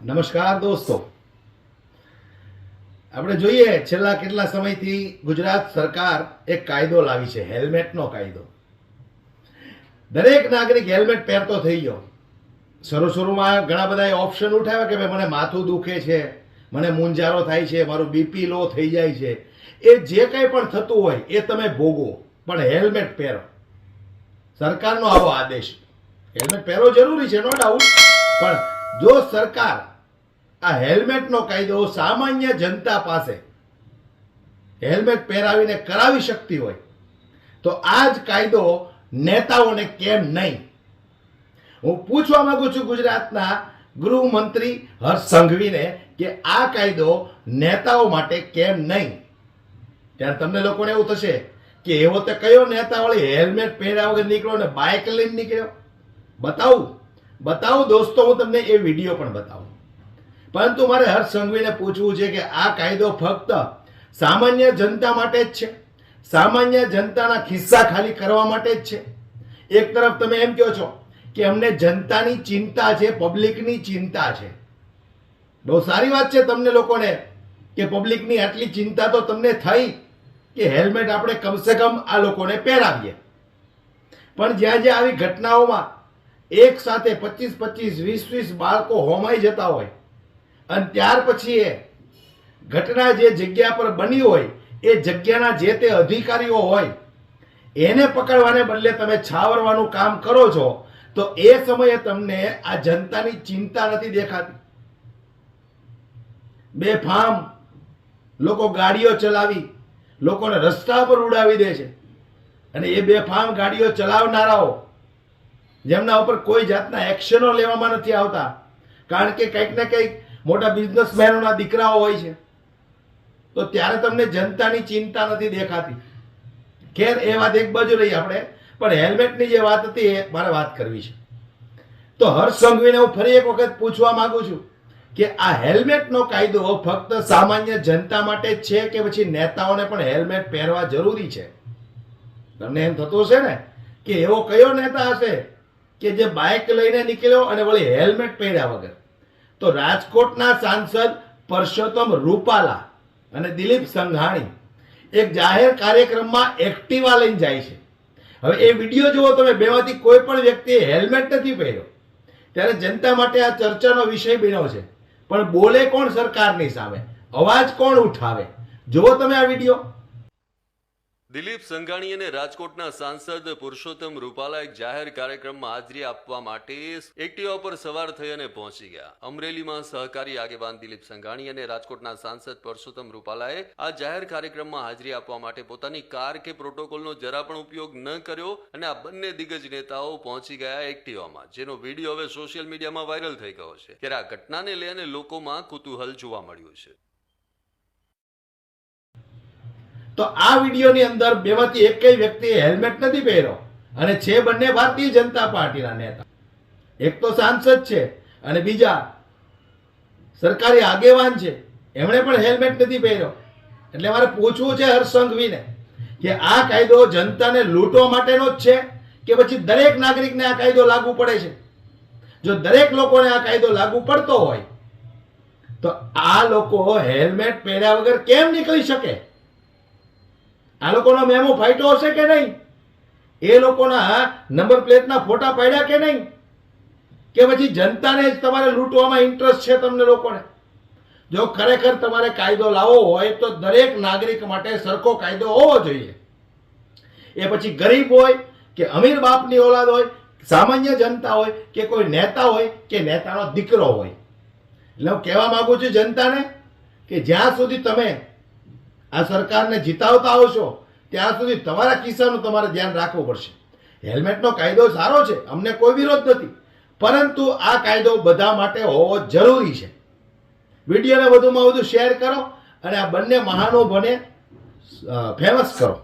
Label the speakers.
Speaker 1: નમસ્કાર દોસ્તો, આપણે જોઈએ છેલ્લા કેટલા સમયથી ગુજરાત સરકાર એક કાયદો લાવી છે, હેલ્મેટનો કાયદો. દરેક નાગરિક હેલ્મેટ પહેરતો થઈ ગયો. શરૂમાં ઘણા બધા ઓપ્શન ઉઠાવ્યા કે ભાઈ મને માથું દુખે છે, મને મૂંઝારો થાય છે, મારું બીપી લો થઈ જાય છે. એ જે કંઈ પણ થતું હોય એ તમે ભોગવો, પણ હેલ્મેટ પહેરો. સરકારનો આવો આદેશ. હેલ્મેટ પહેરો જરૂરી છે, નો ડાઉટ, પણ જો સરકાર આ હેલ્મેટનો કાયદો સામાન્ય જનતા પાસે હેલ્મેટ પહેરાવીને કરાવી શકતી હોય તો આ જ કાયદો નેતાઓને કેમ નહીં? હું પૂછવા માંગુ છું ગુજરાતના ગૃહમંત્રી હર્ષ સંઘવીને કે આ કાયદો નેતાઓ માટે કેમ નહીં? ત્યારે તમને લોકોને એવું થશે કે એવો તો કયો નેતા વળી હેલ્મેટ પહેર્યા વગર નીકળ્યો ને બાઇક લઈને નીકળ્યો? બતાવું દોસ્તો, હું તમને એ વિડીયો પણ બતાવું. પરંતુ મારે હર્ષ સંઘવીને પૂછવું છે કે આ કાયદો ફક્ત સામાન્ય જનતા માટે જ છે? સામાન્ય જનતાના ખિસ્સા ખાલી કરવા માટે જ છે? એક તરફ તમે એમ કહો છો કે અમને જનતાની ચિંતા છે, પબ્લિકની ચિંતા છે. બહુ સારી વાત છે તમને લોકોને કે પબ્લિકની આટલી ચિંતા તો તમને થઈ કે હેલ્મેટ આપણે કમસે કમ આ લોકોને પહેરાવીએ. પણ જ્યાં જ્યાં આવી ઘટનાઓમાં એક સાથે 25 20 બાળકો હોમાઈ જતા હોય અને ત્યાર પછી એ ઘટના જે જગ્યા પર બની હોય એ જગ્યાના જે તે અધિકારીઓ હોય એને પકડવાને બદલે તમે છાવરવાનું કામ કરો છો, તો એ સમયે તમને આ જનતાની ચિંતા નથી દેખાતી. બેફામ લોકો ગાડીઓ ચલાવી લોકોને રસ્તા પર ઉડાવી દે છે, અને એ બેફામ ગાડીઓ ચલાવનારાઓ જેમના ઉપર કોઈ જાતના એક્શનો લેવામાં નથી આવતા, કારણ કે કંઈક ને કંઈક મોટા બિઝનેસમેનોના દીકરાઓ હોય છે, તો ત્યારે તમને જનતાની ચિંતા નથી દેખાતી. ખેર, એ વાત એક બાજુ રહી આપણે, પણ હેલ્મેટની જે વાત હતી એ મારે વાત કરવી છે. તો હર્ષ સંઘવીને હું ફરી એક વખત પૂછવા માંગુ છું કે આ હેલ્મેટનો કાયદો ફક્ત સામાન્ય જનતા માટે જ છે કે પછી નેતાઓને પણ હેલ્મેટ પહેરવા જરૂરી છે? તમને એમ થતું હશે ને કે એવો કયો નેતા હશે કે જે બાઇક લઈને નીકળ્યો અને વળી હેલ્મેટ પહેર્યા વગર? તો રાજકોટના સાંસદ પરસોત્તમ રૂપાલા અને દિલીપ સંઘાણી એક જાહેર કાર્યક્રમમાં એક્ટિવા લઈને જાય છે. હવે એ વિડીયો જુઓ તમે, બેમાંથી કોઈ પણ વ્યક્તિએ હેલ્મેટ નથી પહેર્યો. ત્યારે જનતા માટે આ ચર્ચાનો વિષય બન્યો છે. પણ બોલે કોણ સરકારની સામે? અવાજ કોણ ઉઠાવે? જુઓ તમે આ વિડીયો.
Speaker 2: દિલીપ સંઘાણી અને રાજકોટના સાંસદ પુરુષોત્તમ રૂપાલા એક જાહેર કાર્યક્રમમાં હાજરી આપવા માટે એક્ટિવા પર સવાર થઈ અને પહોંચી ગયા. અમરેલીમાં સહકારી આગેવાન દિલીપ સંઘાણી અને રાજકોટના સાંસદ પુરુષોત્તમ રૂપાલાએ આ જાહેર કાર્યક્રમમાં હાજરી આપવા માટે પોતાની કાર કે પ્રોટોકોલનો જરા પણ ઉપયોગ ન કર્યો અને આ બંને દિગ્ગજ નેતાઓ પહોંચી ગયા એક્ટિવામાં, જેનો વિડીયો હવે સોશિયલ મીડિયામાં વાયરલ થઈ ગયો છે. ત્યારે આ ઘટનાને લઈને લોકોમાં કુતૂહલ જોવા મળ્યું છે.
Speaker 1: તો આ વિડીયોની અંદર બેમાંથી એકેય વ્યક્તિએ હેલ્મેટ નથી પહેર્યો, અને છે બંને ભારતીય જનતા પાર્ટીના નેતા. એક તો સાંસદ છે અને બીજા સરકારી આગેવાન છે, એમણે પણ હેલ્મેટ નથી પહેર્યો. એટલે મારે પૂછવું છે હર્ષ સંઘવીને કે આ કાયદો જનતાને લૂંટવા માટેનો જ છે કે પછી દરેક નાગરિકને આ કાયદો લાગુ પડે છે? જો દરેક લોકોને આ કાયદો લાગુ પડતો હોય તો આ લોકો હેલ્મેટ પહેર્યા વગર કેમ નીકળી શકે? આ લોકોનો મેમો ફાટ્યો હશે કે નહીં? એ લોકોના નંબર પ્લેટના ફોટા પાડ્યા કે નહીં? કે પછી જનતાને જ તમારે લૂંટવામાં ઇન્ટરેસ્ટ છે તમને લોકોને? જો ખરેખર તમારે કાયદો લાવવો હોય તો દરેક નાગરિક માટે સરખો કાયદો હોવો જોઈએ. એ પછી ગરીબ હોય કે અમીર બાપની ઓલાદ હોય, સામાન્ય જનતા હોય કે કોઈ નેતા હોય કે નેતાનો દીકરો હોય. એટલે હું કહેવા માંગુ છું જનતાને કે જ્યાં સુધી તમે આ સરકારને જીતાવતા આવશો ત્યાં સુધી તમારા કિસ્સાનું તમારે ધ્યાન રાખવું પડશે. હેલ્મેટનો કાયદો સારો છે, અમને કોઈ વિરોધ નથી, પરંતુ આ કાયદો બધા માટે હોવો જરૂરી છે. વિડીયોને વધુમાં વધુ શેર કરો અને આ બંને મહાનુભાવોને ફેમસ કરો.